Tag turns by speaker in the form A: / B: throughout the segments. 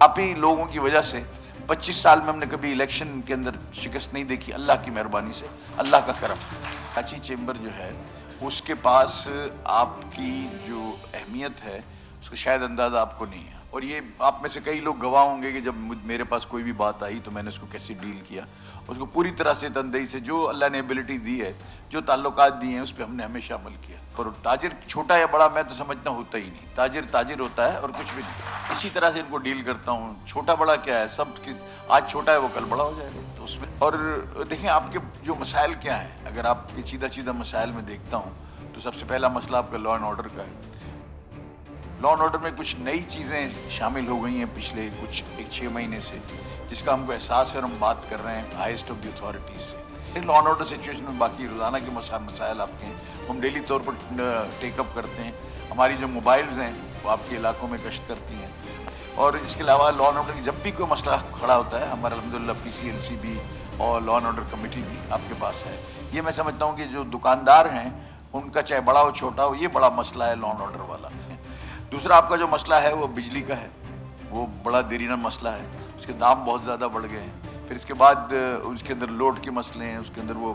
A: आप ही लोगों की वजह से 25 साल में हमने कभी इलेक्शन के अंदर शिकस्त नहीं देखी, अल्लाह की मेहरबानी से, अल्लाह का करम। कराची चेंबर जो है उसके पास आपकी जो अहमियत है उसका शायद अंदाज़ा आपको नहीं है। और ये आप में से कई लोग गवाह होंगे कि जब मेरे पास कोई भी बात आई तो मैंने उसको कैसे डील किया, उसको पूरी तरह से तनदेही से, जो अल्लाह ने एबिलिटी दी है, जो ताल्लुकात दिए हैं, उस पर हमने हमेशा अमल किया। और ताजिर छोटा या बड़ा मैं तो समझता होता ही नहीं, ताजिर ताजिर होता है और कुछ भी नहीं। इसी तरह से इनको डील करता हूँ। छोटा बड़ा क्या है, सब किस आज छोटा है वो कल बड़ा हो जाएगा तो उसमें। और देखें आपके जो मसाइल क्या हैं, अगर आपके सीधा सीधा मसाइल में देखता हूँ तो सबसे पहला मसला आपका लॉ एंड ऑर्डर का है। लॉ एंड ऑर्डर में कुछ नई चीज़ें शामिल हो गई हैं पिछले कुछ 6 महीने से, जिसका हमको एहसास है और हम बात कर रहे हैं हाईएस्ट ऑफ द अथॉरिटीज़ से। लॉ एंड ऑर्डर सिचुएशन में बाकी रोज़ाना के मसाइल आपके हैं, हम डेली तौर पर टेकअप करते हैं। हमारी जो मोबाइल्स हैं वो आपके इलाकों में गश्त करती हैं। और इसके अलावा लॉ एंड ऑर्डर की जब भी कोई मसला खड़ा होता है, हमारा अल्हम्दुलिल्लाह PCLC भी और लॉ एंड ऑर्डर कमेटी भी आपके पास है। ये मैं समझता हूँ कि जो दुकानदार हैं उनका चाहे बड़ा हो छोटा हो, ये बड़ा मसला है लॉ एंड ऑर्डर वाला। दूसरा आपका जो मसला है वो बिजली का है, वो बड़ा देरीना मसला है, उसके दाम बहुत ज़्यादा बढ़ गए हैं। फिर इसके बाद उसके अंदर लोड के मसले हैं, उसके अंदर वो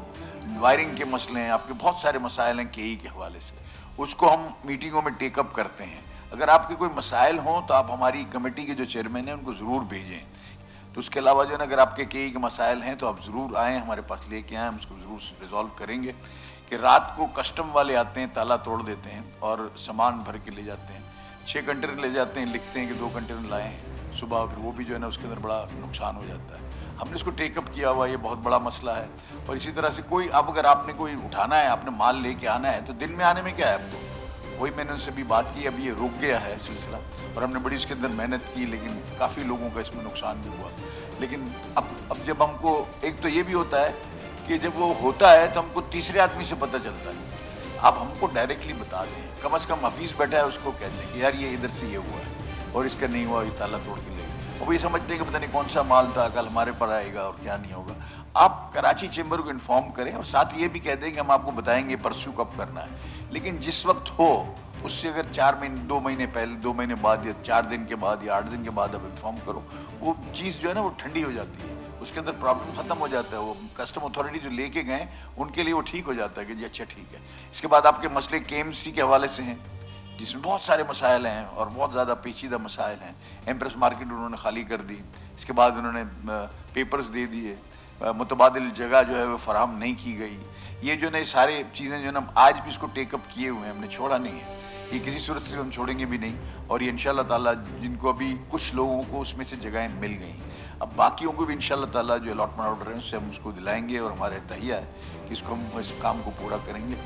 A: वायरिंग के मसले हैं, आपके बहुत सारे मसाइल हैं KE के हवाले से, उसको हम मीटिंगों में टेकअप करते हैं। अगर आपके कोई मसाइल हों तो आप हमारी कमेटी के जो चेयरमैन हैं उनको ज़रूर भेजें। तो उसके अलावा जो है ना, अगर आपके KE के मसाइल हैं तो आप ज़रूर आएँ, हमारे पास लेके आएँ, हम उसको ज़रूर रिजॉल्व करेंगे। कि रात को कस्टम वाले आते हैं, ताला तोड़ देते हैं और सामान भर के ले जाते हैं, 6 कंटेनर ले जाते हैं, लिखते हैं कि 2 कंटेनर लाए हैं सुबह, फिर वो भी जो है ना उसके अंदर बड़ा नुकसान हो जाता है। हमने इसको टेकअप किया हुआ, ये बहुत बड़ा मसला है। और इसी तरह से कोई अब अगर आपने कोई उठाना है, आपने माल लेके आना है, तो दिन में आने में क्या है आपको, वही मैंने उनसे भी बात की। अभी ये रुक गया है सिलसिला और हमने बड़ी इसके अंदर मेहनत की, लेकिन काफ़ी लोगों का इसमें नुकसान भी हुआ। लेकिन अब जब हमको एक तो ये भी होता है कि जब वो होता है तो हमको तीसरे आदमी से पता चलता है। आप हमको डायरेक्टली बता दें, कम से कम हफीज़ बैठा है उसको कहते हैं कि यार ये इधर से ये हुआ है और इसका नहीं हुआ, ये ताला तोड़ के ले गए। और वो ये समझते हैं कि पता नहीं कौन सा माल था, कल हमारे पर आएगा और क्या नहीं होगा। आप कराची चेंबर को इन्फॉर्म करें और साथ ये भी कह दें कि हम आपको बताएंगे परसों कब करना है, लेकिन जिस वक्त हो उससे अगर 4 महीने 2 महीने पहले, 2 महीने बाद या 4 दिन के बाद या 8 दिन के बाद आप इन्फॉर्म करो, वो चीज़ जो है ना वो ठंडी हो जाती है, उसके अंदर प्रॉब्लम ख़त्म हो जाता है। वो कस्टम अथॉरिटी जो लेके गए उनके लिए वो ठीक हो जाता है कि जी अच्छा ठीक है। इसके बाद आपके मसले KMC के हवाले से हैं, जिसमें बहुत सारे मसाइल हैं और बहुत ज़्यादा पेचीदा मसाइल हैं। एम्प्रेस मार्केट उन्होंने खाली कर दी, इसके बाद उन्होंने पेपर्स दे दिए, मुतबादिल जगह जो है वो फराहम नहीं की गई। ये जो है सारी चीज़ें जो है ना आज भी इसको टेकअप किए हुए हैं, हमने छोड़ा नहीं है, ये किसी सूरत से हम छोड़ेंगे भी नहीं। और ये इंशाल्लाह ताला जिनको अभी कुछ लोगों को उसमें से जगहें मिल गई, अब बाकियों को भी इंशाल्लाह ताला जो अलॉटमेंट ऑर्डर है उससे हम उसको दिलाएंगे और हमारा तहिया है कि इसको हम इस काम को पूरा करेंगे।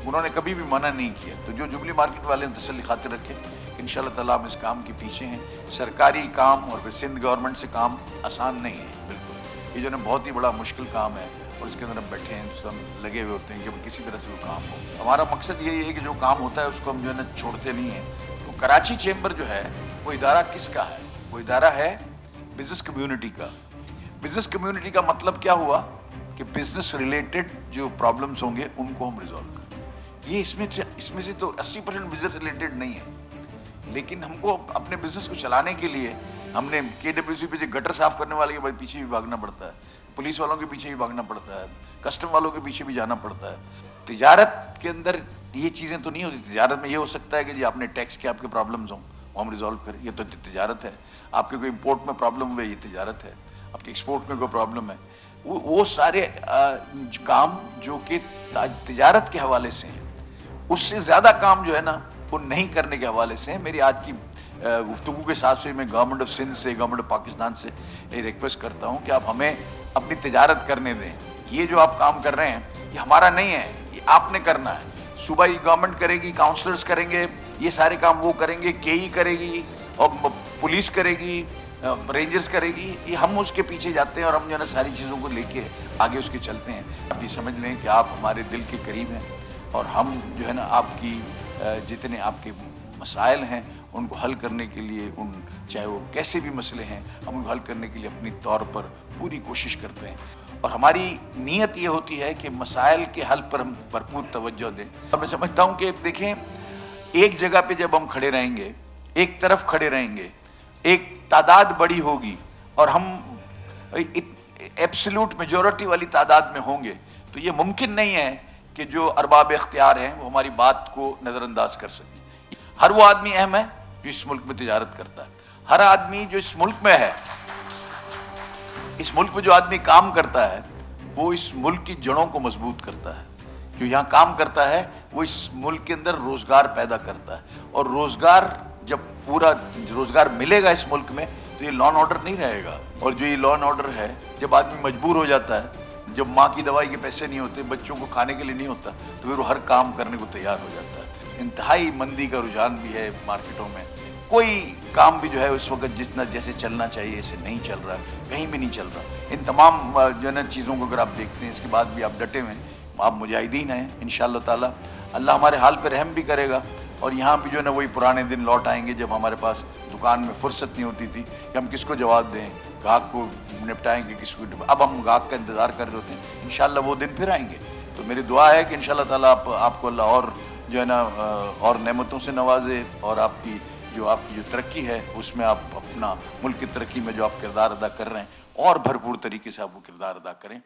A: उन्होंने कभी भी मना नहीं किया, तो जो जुबली मार्केट वाले हैं तसल्ली खातिर रखें, इंशाल्लाह ताला हम इस काम के पीछे हैं। सरकारी काम और फिर सिंध गवर्नमेंट से काम आसान नहीं है बिल्कुल, ये जो है बहुत ही बड़ा मुश्किल काम है और इसके अंदर हम बैठे हैं तो हम लगे हुए होते हैं कि किसी तरह से वो काम हो। हमारा मकसद यही है कि जो काम होता है उसको हम जो है ना छोड़ते नहीं हैं। तो कराची चेंबर जो है वो इदारा किसका है, वो इदारा है बिजनेस कम्युनिटी का। बिजनेस कम्युनिटी का मतलब क्या हुआ कि बिजनेस रिलेटेड जो प्रॉब्लम्स होंगे उनको हम रिजॉल्व करें। ये इसमें से तो 80% बिजनेस रिलेटेड नहीं है, लेकिन हमको अपने बिजनेस को चलाने के लिए हमने KWC पे जो गटर साफ करने वाले के पीछे भी भागना पड़ता है, पुलिस वालों के पीछे भी भागना पड़ता है, कस्टम वालों के पीछे भी जाना पड़ता है। तिजारत के अंदर ये चीज़ें तो नहीं होती। तिजारत में ये हो सकता है कि जी आपने टैक्स के आपके प्रॉब्लम्स हों वो हम रिजॉल्व करें, ये तो तिजारत है। आपके कोई इम्पोर्ट में प्रॉब्लम हुए, ये तिजारत है। आपके एक्सपोर्ट में कोई प्रॉब्लम है, वो सारे काम जो कि तिजारत के हवाले से हैं, उससे ज़्यादा काम जो है ना वो नहीं करने के हवाले से है। मेरी आज की गुफ्तगू के साथ से मैं गवर्नमेंट ऑफ सिंध से, गवर्नमेंट ऑफ पाकिस्तान से ये रिक्वेस्ट करता हूँ कि आप हमें अपनी तिजारत करने दें। ये जो आप काम कर रहे हैं ये हमारा नहीं है, ये आपने करना है। सूबाई गवर्नमेंट करेगी, काउंसलर्स करेंगे, ये सारे काम वो करेंगे, KE करेगी और पुलिस करेगी, रेंजर्स करेगी, ये हम उसके पीछे जाते हैं और हम जो है ना सारी चीज़ों को लेके आगे उसके चलते हैं। आप ये समझ लें कि आप हमारे दिल के करीब हैं और हम जो है ना आपकी जितने आपके मसाइल हैं उनको हल करने के लिए, चाहे वो कैसे भी मसले हैं, हम उनको हल करने के लिए अपनी तौर पर पूरी कोशिश करते हैं। और हमारी नीयत ये होती है कि मसाइल के हल पर हम भरपूर तवज्जो दें। और मैं समझता हूँ कि देखें, एक जगह पे जब हम खड़े रहेंगे, एक तरफ खड़े रहेंगे, एक तादाद बड़ी होगी और हम एब्सोल्यूट मेजॉरिटी वाली तादाद में होंगे, तो ये मुमकिन नहीं है कि जो अरबाब इख्तियार हैं वो हमारी बात को नज़रअंदाज कर सकें। हर वो आदमी अहम है जो इस मुल्क में तिजारत करता है, हर आदमी जो इस मुल्क में है, इस मुल्क में जो आदमी काम करता है वो इस मुल्क की जड़ों को मजबूत करता है। जो यहाँ काम करता है वो इस मुल्क के अंदर रोजगार पैदा करता है, और रोजगार जब पूरा रोजगार मिलेगा इस मुल्क में तो ये लॉ एंड ऑर्डर नहीं रहेगा। और जो ये लॉ एंड ऑर्डर है, जब आदमी मजबूर हो जाता है, जब माँ की दवाई के पैसे नहीं होते, बच्चों को खाने के लिए नहीं होता, तो फिर वो हर काम करने को तैयार हो जाता है। इंतहाई मंदी का रुझान भी है मार्केटों में, कोई काम भी जो है उस वक्त जितना जैसे चलना चाहिए ऐसे नहीं चल रहा, कहीं भी नहीं चल रहा। इन तमाम जो है ना चीज़ों को अगर आप देखते हैं, इसके बाद भी आप डटे हुए हैं, आप मुजाहिदीन हैं, इंशाअल्लाह ताला अल्लाह हमारे हाल पर रहम भी करेगा। और यहाँ भी जो है ना वही पुराने दिन लौट आएंगे जब हमारे पास दुकान में फुर्सत नहीं होती थी कि हम किसको जवाब दें, गाहक को निपटाएंगे किसको। अब हम गाहक का इंतज़ार कर रहे होते हैं, इंशाअल्लाह वो दिन फिर आएंगे। तो मेरी दुआ है कि इंशाअल्लाह ताला आपको अल्लाह और जो है ना और नेमतों से नवाजे, और आपकी जो तरक्की है उसमें आप अपना मुल्क की तरक्की में जो आप किरदार अदा कर रहे हैं और भरपूर तरीके से आप वो किरदार अदा करें।